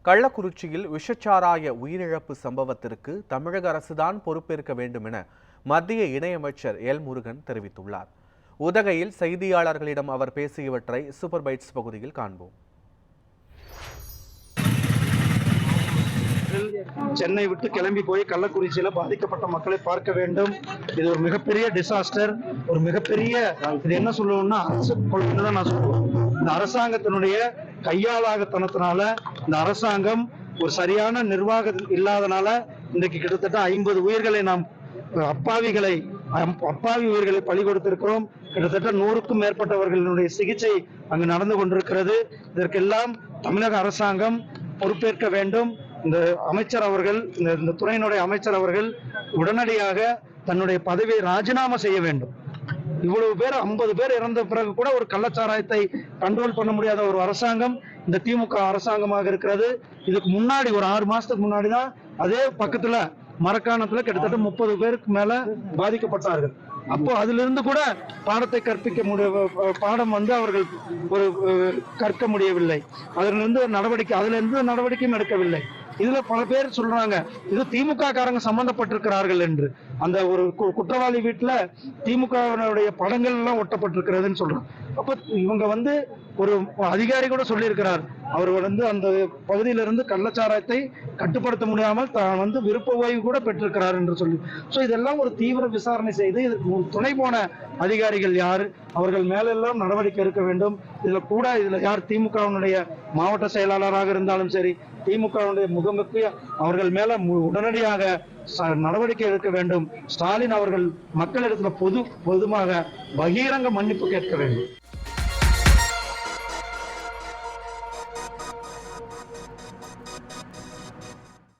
கள்ளக்குறிச்சியில் விஷச்சாராய உயிரிழப்பு சம்பவத்திற்கு தமிழக அரசுதான் பொறுப்பேற்க வேண்டும் என மத்திய இணையமைச்சர் எல் முருகன் தெரிவித்துள்ளார். உதகையில் செய்தியாளர்களிடம் அவர் பேசியவற்றை சூப்பர் பைட்ஸ் பகுதியில் காண்போம். சென்னை விட்டு கிளம்பி போய் கள்ளக்குறிச்சியில பாதிக்கப்பட்ட மக்களை பார்க்க வேண்டும். இது ஒரு மிகப்பெரிய டிசாஸ்டர், ஒரு மிகப்பெரிய இது என்ன சொல்லணும்னா அரசு கொள்கைன்னு தான் நான் சொல்லுவேன். இந்த அரசாங்கத்தினுடைய கையாளாகத்தனத்தினால இந்த அரசாங்கம் ஒரு சரியான நிர்வாகம் இல்லாதனால இன்றைக்கு கிட்டத்தட்ட 50 உயிர்களை நாம் அப்பாவி உயிர்களை பலி கொடுத்திருக்கிறோம். கிட்டத்தட்ட 100க்கும் மேற்பட்டவர்களுடைய சிகிச்சை அங்கு நடந்து கொண்டிருக்கிறது. இதற்கெல்லாம் தமிழக அரசாங்கம் பொறுப்பேற்க வேண்டும். இந்த அமைச்சர் அவர்கள், இந்த துறையினுடைய அமைச்சர் அவர்கள் உடனடியாக தன்னுடைய பதவியை ராஜினாமா செய்ய வேண்டும். இவ்வளவு பேர் 50 பேர் இறந்த பிறகு கூட ஒரு கள்ளச்சாராயத்தை கண்ட்ரோல் பண்ண முடியாத ஒரு அரசாங்கம் இந்த திமுக அரசாங்கமாக இருக்கிறது. இதுக்கு முன்னாடி ஒரு 6 மாசத்துக்கு முன்னாடி தான் அதே பக்கத்துல மரக்காணத்துல கிட்டத்தட்ட 30 பேருக்கு மேல பாதிக்கப்பட்டார்கள். அப்போ அதிலிருந்து கூட பாடத்தை பாடம் அவர்கள் ஒரு கற்க முடியவில்லை. அதிலிருந்து நடவடிக்கையும் எடுக்கவில்லை. இதுல பல பேர் சொல்றாங்க இது திமுக காரங்க சம்பந்தப்பட்டிருக்கிறார்கள் என்று. அந்த ஒரு குற்றவாளி வீட்டுல திமுகவுடைய படங்கள் எல்லாம் ஒட்டப்பட்டிருக்கிறதுன்னு சொல்றாங்க. அப்ப இவங்க ஒரு அதிகாரி கூட சொல்லியிருக்கிறார், அவர் அந்த பகுதியிலிருந்து கள்ளச்சாராயத்தை கட்டுப்படுத்த முடியாமல் தான் விருப்ப ஓய்வு கூட பெற்றிருக்கிறார் என்று சொல்லி. சோ இதெல்லாம் ஒரு தீவிர விசாரணை செய்து இதுக்கு துணை போன அதிகாரிகள் யாரு, அவர்கள் மேலெல்லாம் நடவடிக்கை எடுக்க வேண்டும். இதுல யார் திமுகவினுடைய மாவட்ட செயலாளராக இருந்தாலும் சரி, திமுகவுடைய முகமுக்கிய அவர்கள் மேல உடனடியாக நடவடிக்கை எடுக்க வேண்டும். ஸ்டாலின் அவர்கள் மக்களிடத்துல பொதுவாக பகிரங்க மன்னிப்பு கேட்க வேண்டும்.